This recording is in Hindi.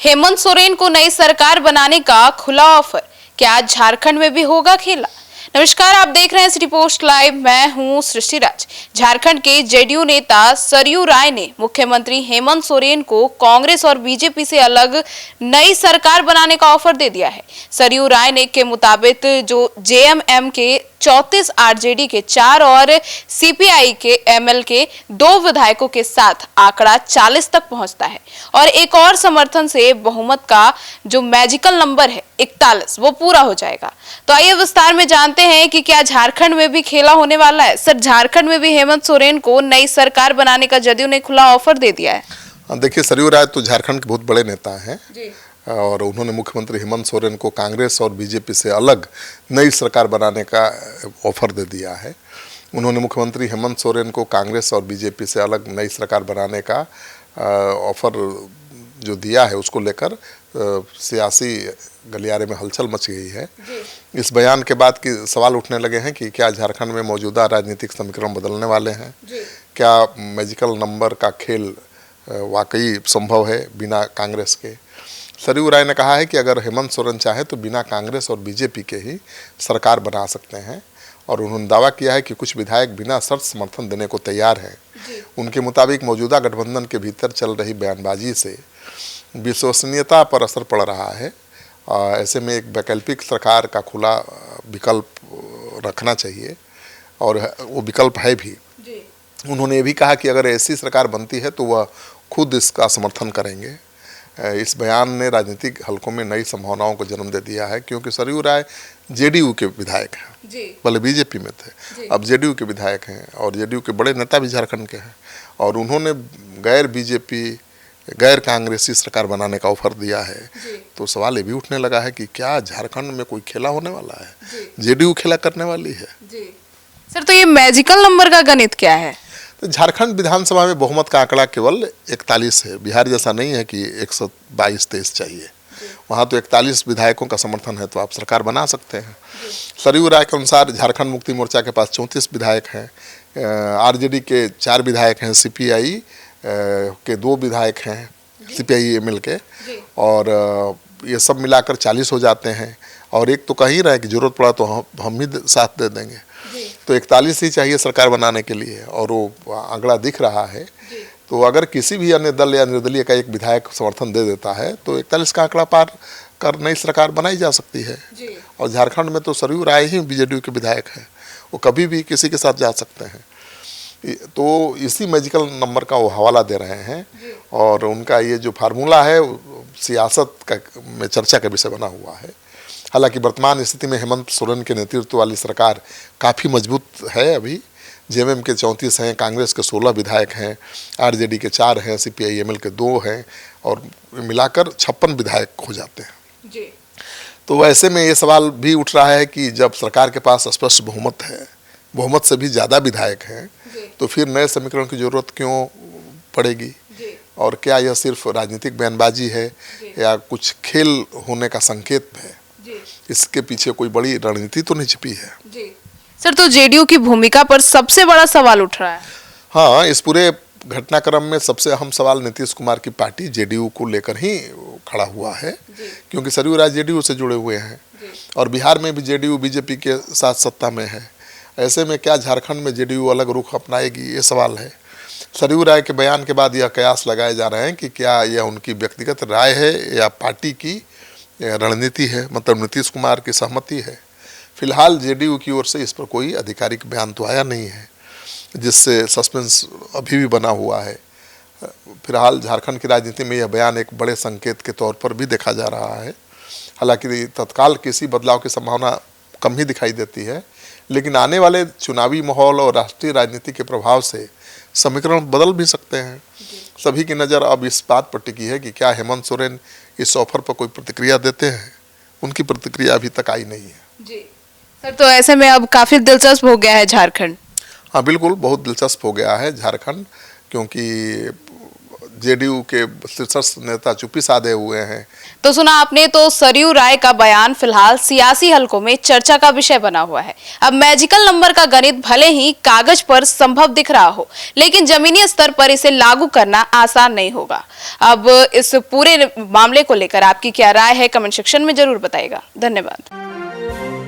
हेमंत सोरेन को नई सरकार बनाने का खुला ऑफर, क्या आज झारखंड में भी होगा खेला? नमस्कार, आप देख रहे हैं सिटी पोस्ट लाइव। मैं हूं सृष्टि राज। झारखंड के जेडीयू नेता सरयू राय ने मुख्यमंत्री हेमंत सोरेन को कांग्रेस और बीजेपी से अलग नई सरकार बनाने का ऑफर दे दिया है। सरयू राय ने के मुताबिक जो जेएमएम के 34, आरजेडी के 4 और सीपीआई के एमएल के 2 विधायकों के साथ आंकड़ा 40 तक पहुंचता है और एक और समर्थन से बहुमत का जो मैजिकल नंबर है 41 वो पूरा हो जाएगा। तो आइए विस्तार में जानते हैं कि क्या झारखंड में भी खेला होने वाला है। सर, झारखंड में भी हेमंत सोरेन को नई सरकार बनाने का जदयू ने खुला ऑफर दे दिया है। देखिए, सरयू राय तो झारखंड के बहुत बड़े नेता हैं और उन्होंने मुख्यमंत्री हेमंत सोरेन को कांग्रेस और बीजेपी से अलग नई सरकार बनाने का ऑफर दे दिया है। उन्होंने मुख्यमंत्री हेमंत सोरेन को कांग्रेस और बीजेपी से अलग नई सरकार बनाने का ऑफर जो दिया है उसको लेकर सियासी गलियारे में हलचल मच गई है। इस बयान के बाद कि सवाल उठने लगे हैं कि क्या झारखंड में मौजूदा राजनीतिक समीकरण बदलने वाले हैं, क्या मैजिकल नंबर का खेल वाकई संभव है बिना कांग्रेस के। सरयू राय ने कहा है कि अगर हेमंत सोरेन चाहे तो बिना कांग्रेस और बीजेपी के ही सरकार बना सकते हैं और उन्होंने दावा किया है कि कुछ विधायक बिना शर्त समर्थन देने को तैयार हैं। उनके मुताबिक मौजूदा गठबंधन के भीतर चल रही बयानबाजी से विश्वसनीयता पर असर पड़ रहा है। ऐसे में एक वैकल्पिक सरकार का खुला विकल्प रखना चाहिए और वो विकल्प है भी। उन्होंने ये भी कहा कि अगर ऐसी सरकार बनती है तो वह खुद इसका समर्थन करेंगे। इस बयान ने राजनीतिक हलकों में नई संभावनाओं को जन्म दे दिया है, क्योंकि सरयू राय जेडीयू के विधायक हैं, पहले बीजेपी में थे, अब जेडीयू के विधायक हैं और जेडीयू के बड़े नेता भी झारखंड के हैं और उन्होंने गैर बीजेपी गैर कांग्रेसी सरकार बनाने का ऑफर दिया है। तो सवाल ये भी उठने लगा है कि क्या झारखंड में कोई खेला होने वाला है, जेडीयू खेला करने वाली है। सर, तो ये मैजिकल नंबर का गणित क्या है? तो झारखंड विधानसभा में बहुमत का आंकड़ा केवल 41 है। बिहार जैसा नहीं है कि 122-23 चाहिए, वहाँ तो 41 विधायकों का समर्थन है तो आप सरकार बना सकते हैं। सरयू राय के अनुसार झारखंड मुक्ति मोर्चा के पास 34 विधायक हैं, आरजेडी के 4 विधायक हैं, सीपीआई के 2 विधायक हैं, सीपीआई एमएल के, और ये सब मिलाकर 40 हो जाते हैं। और एक तो कह ही रहे हैं कि जरूरत पड़ा तो हम ही साथ दे देंगे, तो 41 ही चाहिए सरकार बनाने के लिए और वो आंकड़ा दिख रहा है। तो अगर किसी भी अन्य दल या निर्दलीय का एक विधायक समर्थन दे देता है तो 41 का आंकड़ा पार कर नई सरकार बनाई जा सकती है। और झारखंड में तो सरयू राय ही जेडीयू के विधायक हैं, वो कभी भी किसी के साथ जा सकते हैं। तो इसी मैजिकल नंबर का वो हवाला दे रहे हैं और उनका ये जो फार्मूला है सियासत का में चर्चा का विषय बना हुआ है। हालांकि वर्तमान स्थिति में हेमंत सोरेन के नेतृत्व वाली सरकार काफ़ी मजबूत है। अभी जेएमएम के 34 हैं, कांग्रेस के 16 विधायक हैं, आरजेडी के 4 हैं, सीपीआई एमएल के 2 हैं और मिलाकर 56 विधायक हो जाते हैं। तो ऐसे में ये सवाल भी उठ रहा है कि जब सरकार के पास स्पष्ट बहुमत है, बहुमत से भी ज़्यादा विधायक हैं, तो फिर नए समीकरण की जरूरत क्यों पड़ेगी और क्या यह सिर्फ राजनीतिक बयानबाजी है या कुछ खेल होने का संकेत है? इसके पीछे कोई बड़ी रणनीति तो नहीं छिपी है। सर, तो जेडीयू की भूमिका पर सबसे बड़ा सवाल उठ रहा है। हाँ, इस पूरे घटनाक्रम में सबसे अहम सवाल नीतीश कुमार की पार्टी जेडीयू को लेकर ही खड़ा हुआ है, क्योंकि सरयू राय जेडीयू से जुड़े हुए हैं और बिहार में भी जेडीयू बीजेपी के साथ सत्ता में है। ऐसे में क्या झारखंड में जेडीयू अलग रुख अपनाएगी, ये सवाल है। सरयू राय के बयान के बाद यह कयास लगाए जा रहे हैं कि क्या यह उनकी व्यक्तिगत राय है या पार्टी की रणनीति है, मतलब नीतीश कुमार की सहमति है। फिलहाल जेडीयू की ओर से इस पर कोई आधिकारिक बयान तो आया नहीं है, जिससे सस्पेंस अभी भी बना हुआ है। फिलहाल झारखंड की राजनीति में यह बयान एक बड़े संकेत के तौर पर भी देखा जा रहा है। हालांकि तत्काल किसी बदलाव की संभावना कम ही दिखाई देती है, लेकिन आने वाले चुनावी माहौल और राष्ट्रीय राजनीति के प्रभाव से समीकरण बदल भी सकते हैं। सभी की नज़र अब इस बात पर टिकी है कि क्या हेमंत सोरेन इस ऑफर पर कोई प्रतिक्रिया देते हैं। उनकी प्रतिक्रिया अभी तक आई नहीं है। सर, तो ऐसे में अब काफ़ी दिलचस्प हो गया है झारखंड। हाँ, बिल्कुल बहुत दिलचस्प हो गया है झारखंड, क्योंकि जेडीयू के शीर्षस्थ नेता चुप्पी साधे हुए हैं। तो सुना आपने, तो सरयू राय का बयान फिलहाल सियासी हलकों में चर्चा का विषय बना हुआ है। अब मैजिकल नंबर का गणित भले ही कागज पर संभव दिख रहा हो, लेकिन जमीनी स्तर पर इसे लागू करना आसान नहीं होगा। अब इस पूरे मामले को लेकर आपकी क्या राय है, कमेंट सेक्शन में जरूर बताइएगा। धन्यवाद।